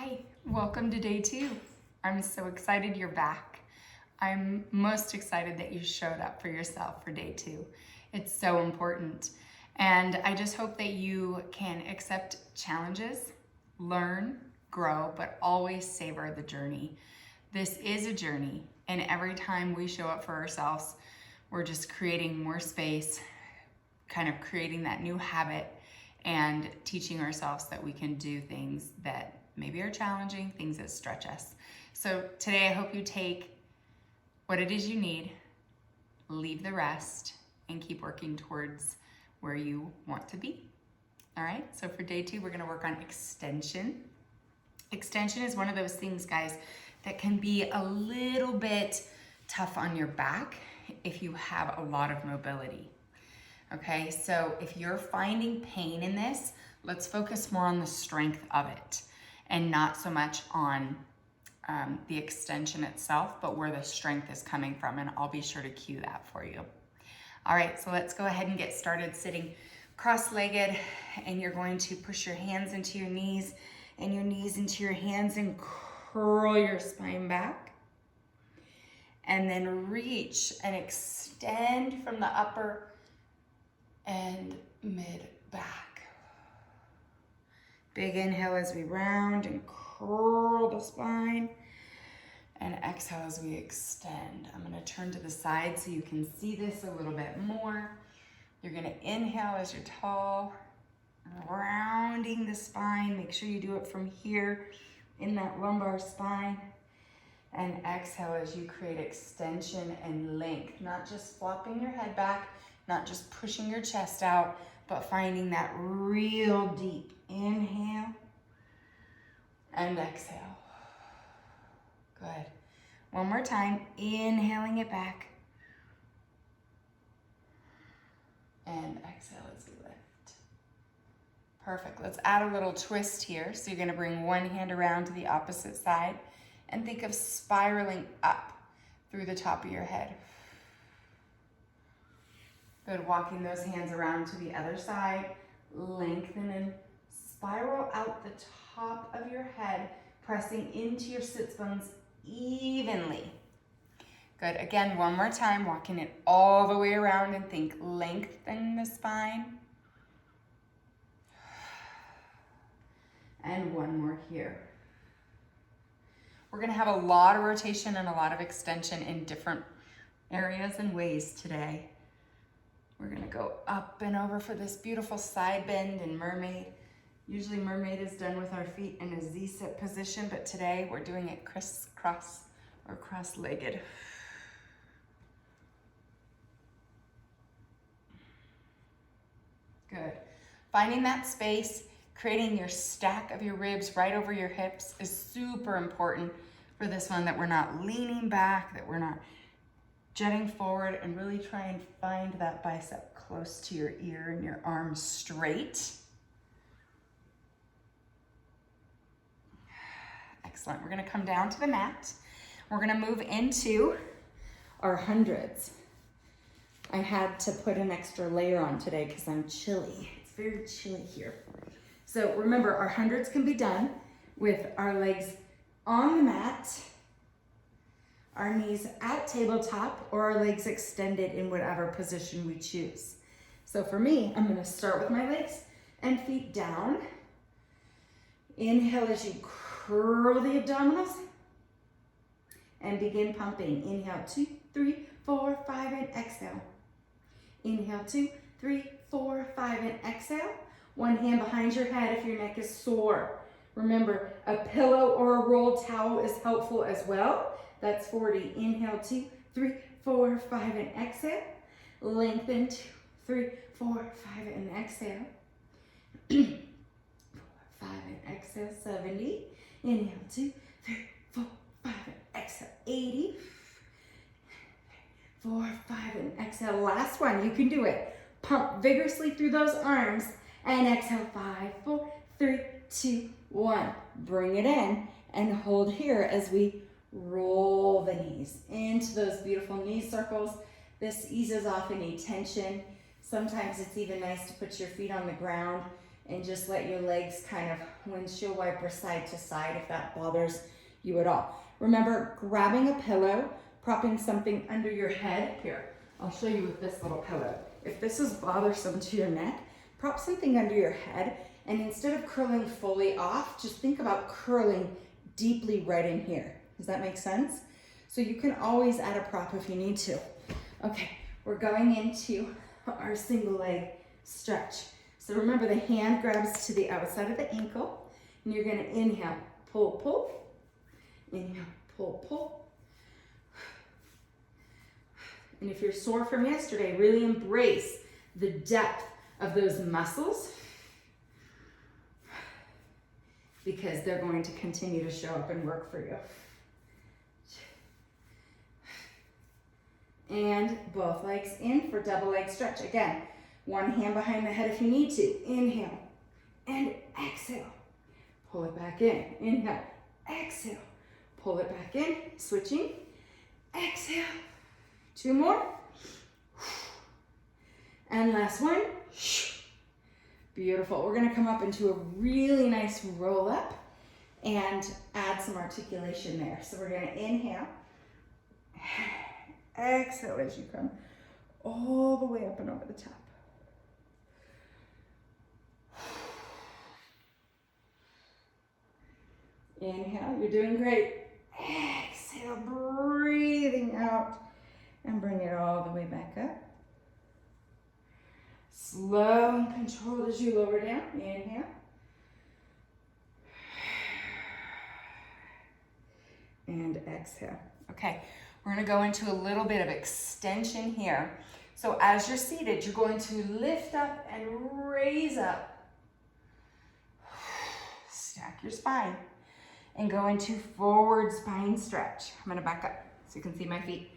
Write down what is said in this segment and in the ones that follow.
Hi, welcome to day 2. I'm so excited you're back. I'm most excited that you showed up for yourself for day 2. It's so important. And I just hope that you can accept challenges, learn, grow, but always savor the journey. This is a journey, and every time we show up for ourselves, we're just creating more space, kind of creating that new habit and teaching ourselves that we can do things that maybe are challenging, things that stretch us. So today I hope you take what it is you need, leave the rest, and keep working towards where you want to be. All right, so for day 2, we're gonna work on extension. Extension is one of those things, guys, that can be a little bit tough on your back if you have a lot of mobility. Okay, so if you're finding pain in this, let's focus more on the strength of it and not so much on the extension itself, but where the strength is coming from, and I'll be sure to cue that for you. All right, so let's go ahead and get started sitting cross-legged, and you're going to push your hands into your knees and your knees into your hands and curl your spine back. And then reach and extend from the upper and mid back. Big inhale as we round and curl the spine, and exhale as we extend. I'm gonna turn to the side so you can see this a little bit more. You're gonna inhale as you're tall, rounding the spine. Make sure you do it from here in that lumbar spine. And exhale as you create extension and length, not just flopping your head back, not just pushing your chest out, but finding that real deep inhale and exhale. Good. One more time, inhaling it back. And exhale as we lift. Perfect. Let's add a little twist here. So you're going to bring one hand around to the opposite side and think of spiraling up through the top of your head. Good, walking those hands around to the other side, lengthen and spiral out the top of your head, pressing into your sits bones evenly. Good, again, one more time, walking it all the way around and think lengthen the spine. And one more here. We're gonna have a lot of rotation and a lot of extension in different areas and ways today. We're gonna go up and over for this beautiful side bend in Mermaid. Usually Mermaid is done with our feet in a Z-sit position, but today we're doing it crisscross or cross-legged. Good. Finding that space, creating your stack of your ribs right over your hips is super important for this one, that we're not leaning back, that we're not jutting forward, and really try and find that bicep close to your ear and your arms straight. Excellent. We're going to come down to the mat. We're going to move into our hundreds. I had to put an extra layer on today because I'm chilly. It's very chilly here. So remember, our hundreds can be done with our legs on the mat, our knees at tabletop, or our legs extended in whatever position we choose. So for me, I'm gonna start with my legs and feet down. Inhale as you curl the abdominals and begin pumping. Inhale, 2, 3, 4, 5, and exhale. Inhale, 2, 3, 4, 5, and exhale. One hand behind your head if your neck is sore. Remember, a pillow or a roll towel is helpful as well. That's 40. Inhale, 2, 3, 4, 5, and exhale. Lengthen, 2, 3, 4, 5, and exhale. 4, 5, and exhale, 70. Inhale, 2, 3, 4, 5, and exhale, 80. 4, 5, and exhale. Last one, you can do it. Pump vigorously through those arms and exhale, 5, 4, 3, 2, 1. Bring it in and hold here as we roll the knees into those beautiful knee circles. This eases off any tension. Sometimes it's even nice to put your feet on the ground and just let your legs kind of windshield wiper side to side if that bothers you at all. Remember, grabbing a pillow, propping something under your head. Here, I'll show you with this little pillow. If this is bothersome to your neck, prop something under your head, and instead of curling fully off, just think about curling deeply right in here. Does that make sense? So you can always add a prop if you need to. Okay, we're going into our single leg stretch. So remember, the hand grabs to the outside of the ankle, and you're gonna inhale, pull, pull, inhale, pull, pull. And if you're sore from yesterday, really embrace the depth of those muscles, because they're going to continue to show up and work for you. And both legs in for double leg stretch. Again, one hand behind the head if you need to. Inhale and exhale. Pull it back in. Inhale, exhale. Pull it back in. Switching. Exhale. 2 more. And last one. Beautiful. We're going to come up into a really nice roll up and add some articulation there. So we're going to inhale. Exhale as you come all the way up and over the top. Inhale, you're doing great. Exhale, breathing out, and bring it all the way back up. Slow and controlled as you lower down. Inhale. And exhale. Okay, we're gonna go into a little bit of extension here. So as you're seated, you're going to lift up and raise up. Stack your spine and go into forward spine stretch. I'm gonna back up so you can see my feet.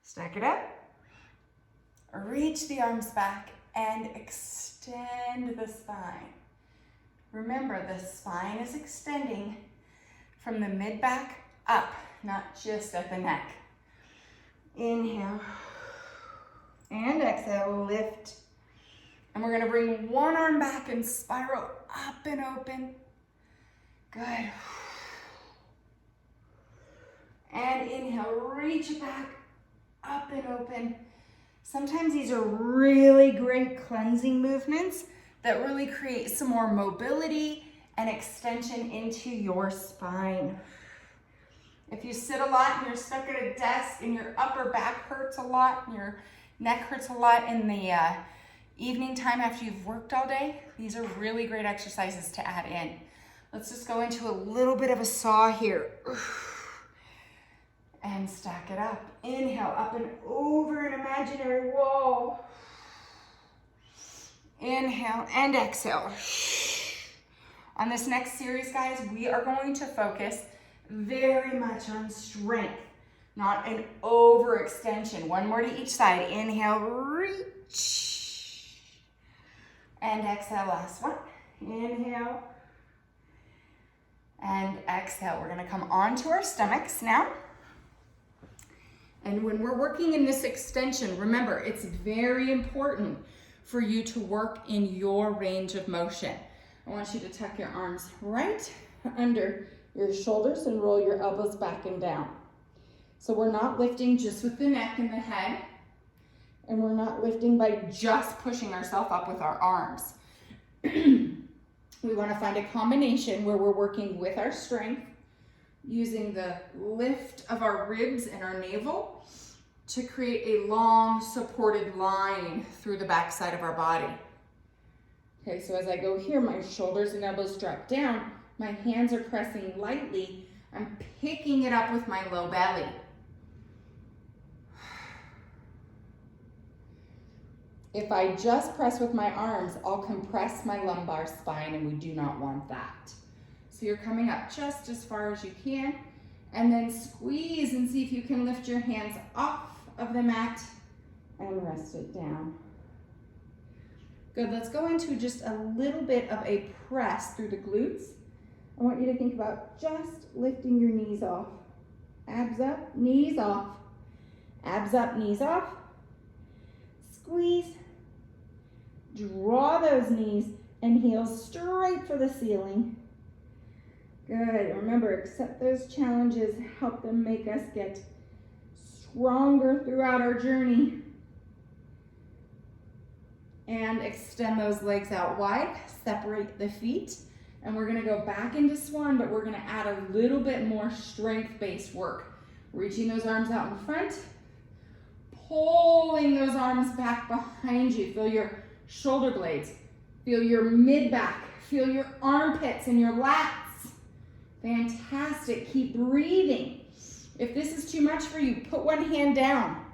Stack it up. Reach the arms back and extend the spine. Remember, the spine is extending from the mid-back up, not just at the neck. Inhale and exhale, lift. And we're gonna bring one arm back and spiral up and open. Good. And inhale, reach it back, up and open. Sometimes these are really great cleansing movements that really create some more mobility and extension into your spine. If you sit a lot and you're stuck at a desk and your upper back hurts a lot and your neck hurts a lot in the evening time after you've worked all day, these are really great exercises to add in. Let's just go into a little bit of a saw here. And stack it up. Inhale, up and over an imaginary wall. Inhale and exhale. On this next series, guys, we are going to focus very much on strength, not an overextension. One more to each side. Inhale, reach. And exhale, last one. Inhale. And exhale. We're gonna come onto our stomachs now. And when we're working in this extension, remember, it's very important for you to work in your range of motion. I want you to tuck your arms right under your shoulders and roll your elbows back and down. So we're not lifting just with the neck and the head, and we're not lifting by just pushing ourselves up with our arms. We want to find a combination where we're working with our strength, using the lift of our ribs and our navel to create a long supported line through the backside of our body. Okay, so as I go here, my shoulders and elbows drop down, my hands are pressing lightly, I'm picking it up with my low belly. If I just press with my arms, I'll compress my lumbar spine, and we do not want that. So you're coming up just as far as you can, and then squeeze and see if you can lift your hands off of the mat and rest it down. Good, let's go into just a little bit of a press through the glutes. I want you to think about just lifting your knees off. Abs up, knees off. Abs up, knees off. Squeeze. Draw those knees and heels straight for the ceiling. Good. Remember, accept those challenges. Help them make us get stronger throughout our journey. And extend those legs out wide. Separate the feet. And we're going to go back into swan, but we're going to add a little bit more strength-based work. Reaching those arms out in front. Pulling those arms back behind you. Feel your shoulder blades. Feel your mid-back. Feel your armpits and your lats. Fantastic. Keep breathing. If this is too much for you, put one hand down.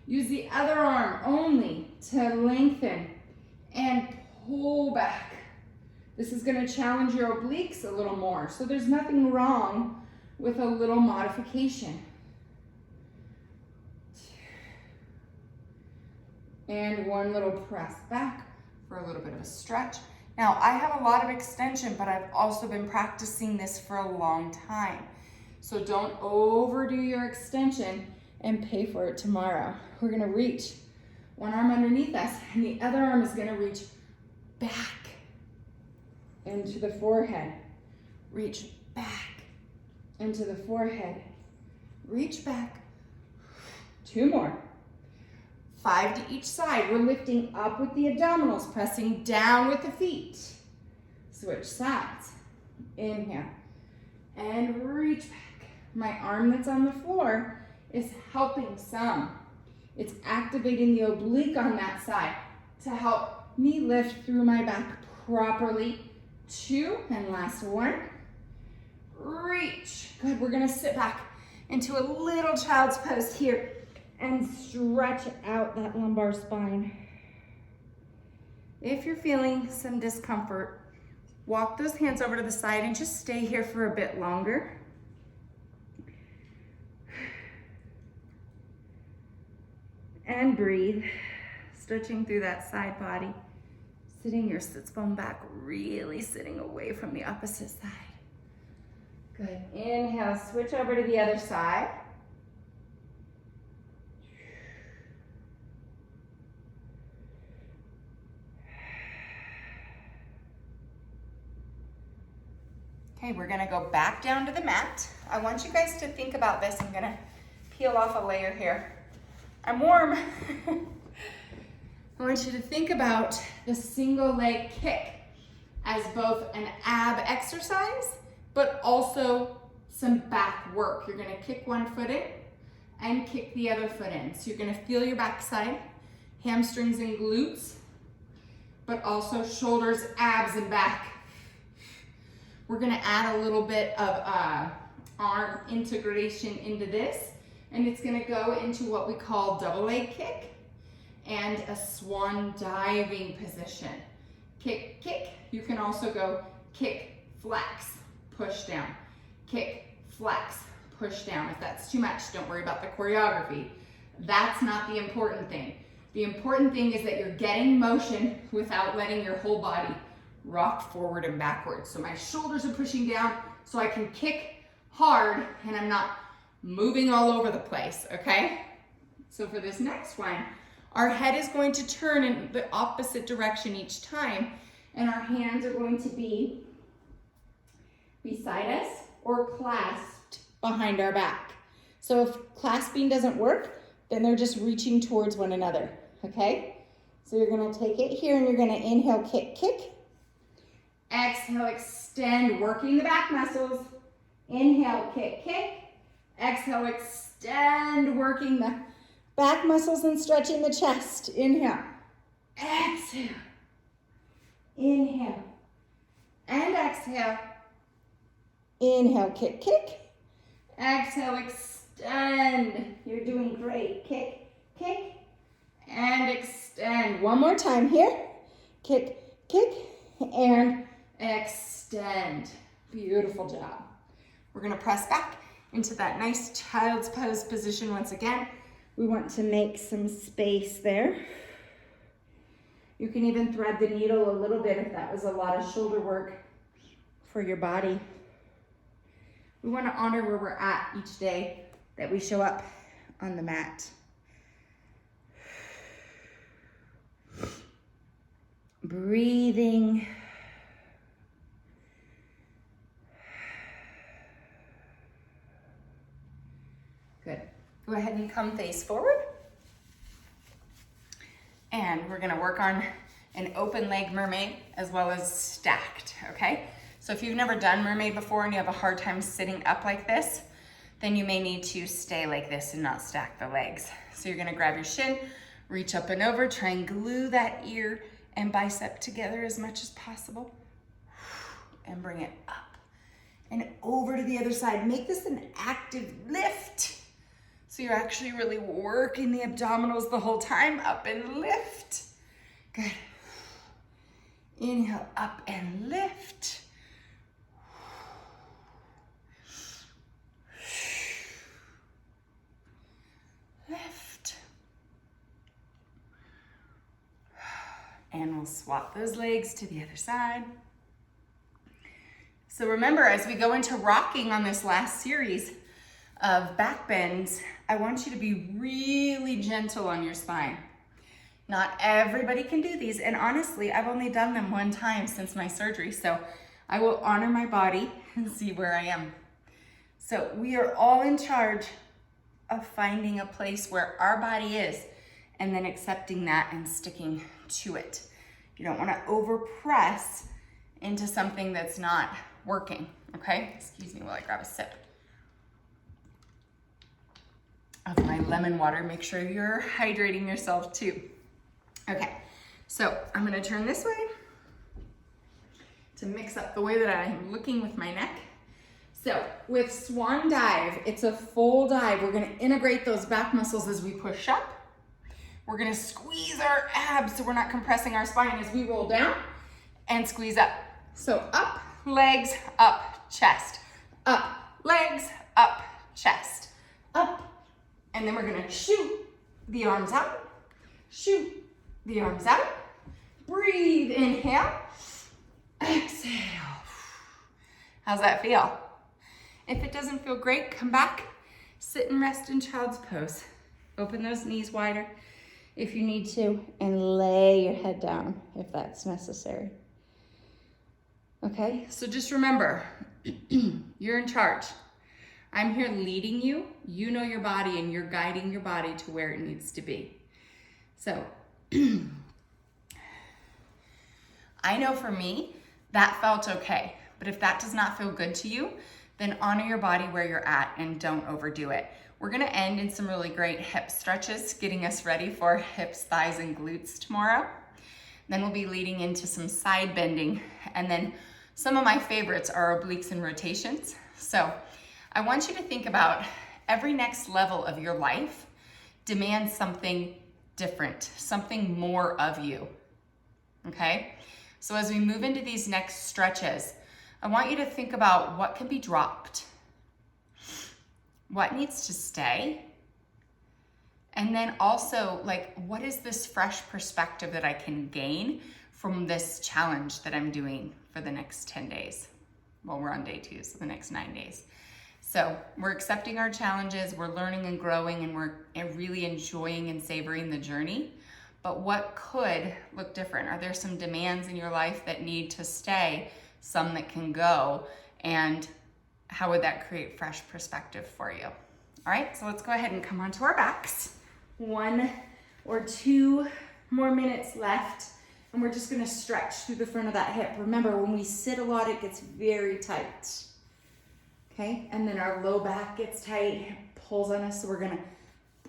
Use the other arm only to lengthen and pull back. This is going to challenge your obliques a little more. So there's nothing wrong with a little modification. And one little press back for a little bit of a stretch. Now, I have a lot of extension, but I've also been practicing this for a long time. So don't overdo your extension and pay for it tomorrow. We're going to reach one arm underneath us, and the other arm is going to reach back into the forehead. Reach back into the forehead. Reach back. 2 more. 5 to each side. We're lifting up with the abdominals, pressing down with the feet. Switch sides. Inhale. And reach back. My arm that's on the floor is helping some. It's activating the oblique on that side to help me lift through my back properly. 2, and last one. Reach. Good, we're gonna sit back into a little child's pose here and stretch out that lumbar spine. If you're feeling some discomfort, walk those hands over to the side and just stay here for a bit longer. And breathe, stretching through that side body. Sitting your sits bone back, really sitting away from the opposite side. Good. Inhale, switch over to the other side. Okay, we're gonna go back down to the mat. I want you guys to think about this. I'm gonna peel off a layer here. I'm warm. I want you to think about the single leg kick as both an ab exercise, but also some back work. You're gonna kick one foot in and kick the other foot in. So you're gonna feel your backside, hamstrings and glutes, but also shoulders, abs, and back. We're gonna add a little bit of arm integration into this, and it's gonna go into what we call double leg kick and a swan diving position. Kick, kick. You can also go kick, flex, push down. Kick, flex, push down. If that's too much, don't worry about the choreography. That's not the important thing. The important thing is that you're getting motion without letting your whole body rock forward and backwards. So my shoulders are pushing down so I can kick hard and I'm not moving all over the place, okay? So for this next one, our head is going to turn in the opposite direction each time, and our hands are going to be beside us or clasped behind our back. So if clasping doesn't work, then they're just reaching towards one another, okay? So you're gonna take it here and you're gonna inhale, kick, kick. Exhale, extend, working the back muscles. Inhale, kick, kick. Exhale, extend, working the back muscles and stretching the chest. Inhale. Exhale. Inhale. And exhale. Inhale, kick, kick. Exhale, extend. You're doing great. Kick, kick, and extend. One more time here. Kick, kick, and extend. Beautiful job. We're gonna press back into that nice child's pose position once again. We want to make some space there. You can even thread the needle a little bit if that was a lot of shoulder work for your body. We want to honor where we're at each day that we show up on the mat. breathing. Good. Go ahead and come face forward. And we're gonna work on an open leg mermaid as well as stacked, okay? So if you've never done mermaid before and you have a hard time sitting up like this, then you may need to stay like this and not stack the legs. So you're gonna grab your shin, reach up and over, try and glue that ear and bicep together as much as possible. And bring it up and over to the other side. Make this an active lift. So you're actually really working the abdominals the whole time. Up and lift. Good. Inhale, up and lift. Lift. And we'll swap those legs to the other side. So remember, as we go into rocking on this last series of back bends, I want you to be really gentle on your spine. Not everybody can do these, and honestly, I've only done them one time since my surgery, so I will honor my body and see where I am. So we are all in charge of finding a place where our body is and then accepting that and sticking to it. You don't want to overpress into something that's not working, okay? Excuse me while I grab a sip of my lemon water. Make sure you're hydrating yourself too. Okay, so I'm gonna turn this way to mix up the way that I'm looking with my neck. So with swan dive, it's a full dive. We're gonna integrate those back muscles as we push up. We're gonna squeeze our abs so we're not compressing our spine as we roll down and squeeze up. So up, legs, up, chest. Up, legs, up, chest. Up. And then we're gonna shoot the arms out. Shoot the arms out. Breathe, inhale. Exhale. How's that feel? If it doesn't feel great, come back, sit and rest in child's pose. Open those knees wider if you need to, and lay your head down if that's necessary. Okay, so just remember, you're in charge. I'm here leading you. You know your body, and you're guiding your body to where it needs to be. So, I know for me, that felt okay. But if that does not feel good to you, then honor your body where you're at and don't overdo it. We're gonna end in some really great hip stretches, getting us ready for hips, thighs, and glutes tomorrow. Then we'll be leading into some side bending. And then some of my favorites are obliques and rotations. So I want you to think about every next level of your life demands something different, something more of you, okay? So as we move into these next stretches, I want you to think about what can be dropped, what needs to stay, and then also, like, what is this fresh perspective that I can gain from this challenge that I'm doing for the next 10 days? Well, we're on day 2, so the next 9 days. So we're accepting our challenges, we're learning and growing, and we're really enjoying and savoring the journey. But what could look different? Are there some demands in your life that need to stay, some that can go, and how would that create fresh perspective for you? All right, so let's go ahead and come onto our backs. 1 or 2 more minutes left, and we're just gonna stretch through the front of that hip. Remember, when we sit a lot, it gets very tight. Okay, and then our low back gets tight, it pulls on us, so we're gonna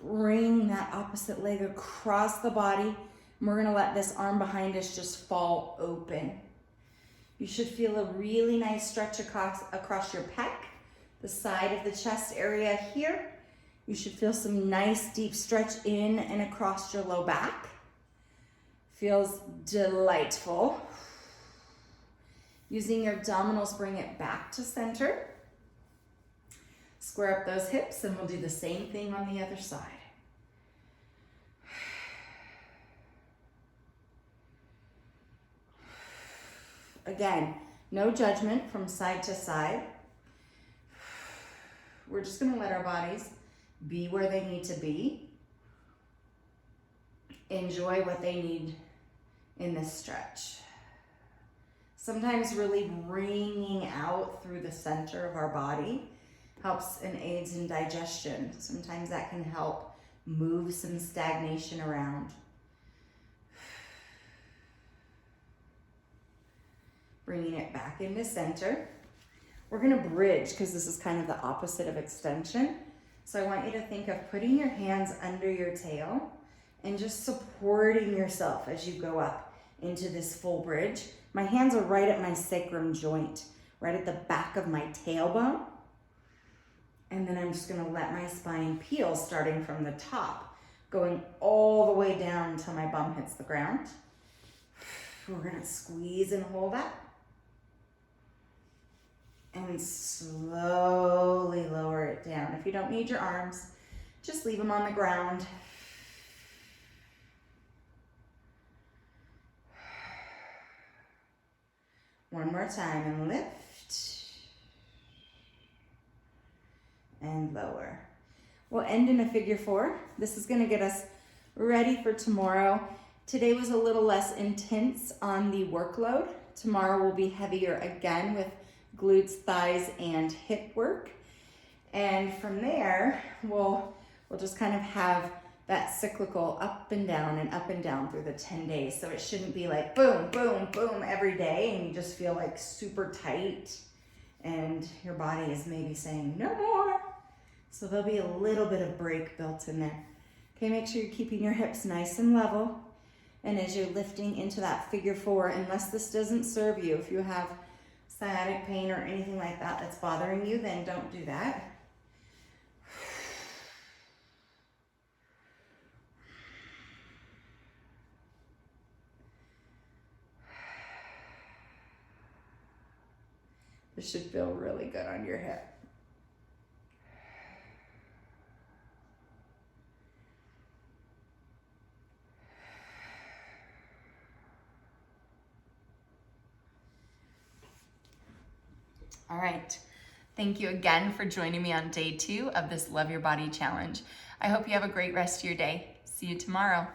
bring that opposite leg across the body, and we're gonna let this arm behind us just fall open. You should feel a really nice stretch across your pec, the side of the chest area here. You should feel some nice deep stretch in and across your low back. Feels delightful. Using your abdominals, bring it back to center. Square up those hips, and we'll do the same thing on the other side. Again, no judgment from side to side. We're just gonna let our bodies be where they need to be. Enjoy what they need in this stretch. Sometimes really bringing out through the center of our body helps and aids in digestion. Sometimes that can help move some stagnation around. Bringing it back into center. We're gonna bridge because this is kind of the opposite of extension. So I want you to think of putting your hands under your tail and just supporting yourself as you go up into this full bridge. My hands are right at my sacrum joint, right at the back of my tailbone. And then I'm just gonna let my spine peel starting from the top, going all the way down until my bum hits the ground. We're gonna squeeze and hold that. And slowly lower it down. If you don't need your arms, just leave them on the ground. One more time, and lift. And lower. We'll end in a figure four. This is gonna get us ready for tomorrow. Today was a little less intense on the workload. Tomorrow will be heavier again with glutes, thighs, and hip work. And from there, we'll just kind of have that cyclical up and down through the 10 days. So it shouldn't be like boom, boom, boom every day and you just feel like super tight and your body is maybe saying no more. So there'll be a little bit of break built in there. Okay, make sure you're keeping your hips nice and level. And as you're lifting into that figure four, unless this doesn't serve you, if you have sciatic pain or anything like that that's bothering you, then don't do that. This should feel really good on your hip. All right. Thank you again for joining me on day 2 of this Love Your Body Challenge. I hope you have a great rest of your day. See you tomorrow.